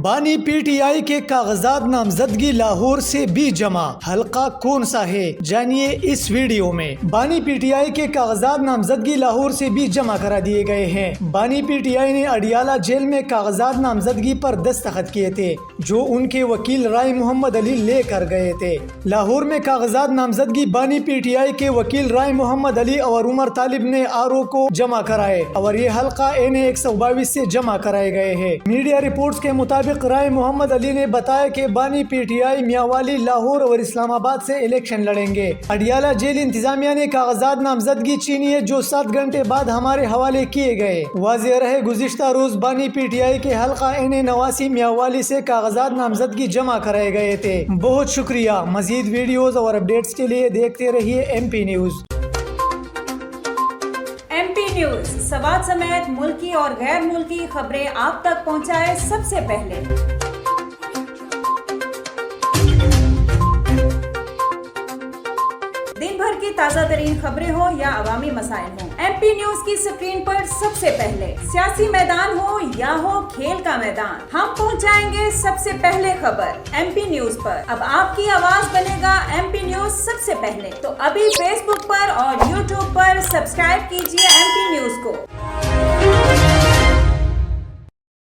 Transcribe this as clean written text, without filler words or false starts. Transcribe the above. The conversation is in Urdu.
بانی پی ٹی آئی کے کاغذات نامزدگی لاہور سے بھی جمع، حلقہ کون سا ہے جانیے اس ویڈیو میں۔ بانی پی ٹی آئی کے کاغذات نامزدگی لاہور سے بھی جمع کرا دیے گئے ہیں۔ بانی پی ٹی آئی نے اڈیالہ جیل میں کاغذات نامزدگی پر دستخط کیے تھے جو ان کے وکیل رائے محمد علی لے کر گئے تھے۔ لاہور میں کاغذات نامزدگی بانی پی ٹی آئی کے وکیل رائے محمد علی اور عمر طالب نے آر او کو جمع کرائے اور یہ حلقہ این 122 سے جمع کرائے گئے ہیں۔ میڈیا رپورٹس کے مطابق رائے محمد علی نے بتایا کہ بانی پی ٹی آئی میاوالی، لاہور اور اسلام آباد سے الیکشن لڑیں گے۔ اڈیالہ جیل انتظامیہ نے کاغذات نامزدگی چینی ہے جو 7 گھنٹے بعد ہمارے حوالے کیے گئے۔ واضح رہے گزشتہ روز بانی پی ٹی آئی کے حلقہ این 89 میاوالی سے کاغذات نامزدگی جمع کرائے گئے تھے۔ بہت شکریہ۔ مزید ویڈیوز اور اپڈیٹس کے لیے دیکھتے رہیے M P news. M P news Swat سمیت ملکی اور غیر ملکی خبریں آپ تک پہنچائے سب سے پہلے۔ دن بھر کی تازہ ترین خبریں ہوں یا عوامی مسائل ہوں، ایم پی نیوز کی سکرین پر سب سے پہلے۔ سیاسی میدان ہو یا ہو کھیل کا میدان، ہم پہنچائیں گے سب سے پہلے خبر ایم پی نیوز پر۔ اب آپ کی آواز بنے گا ایم پی نیوز سب سے پہلے، تو ابھی فیس بک پر اور یوٹیوب پر سبسکرائب کیجیے ایم پی نیوز کو۔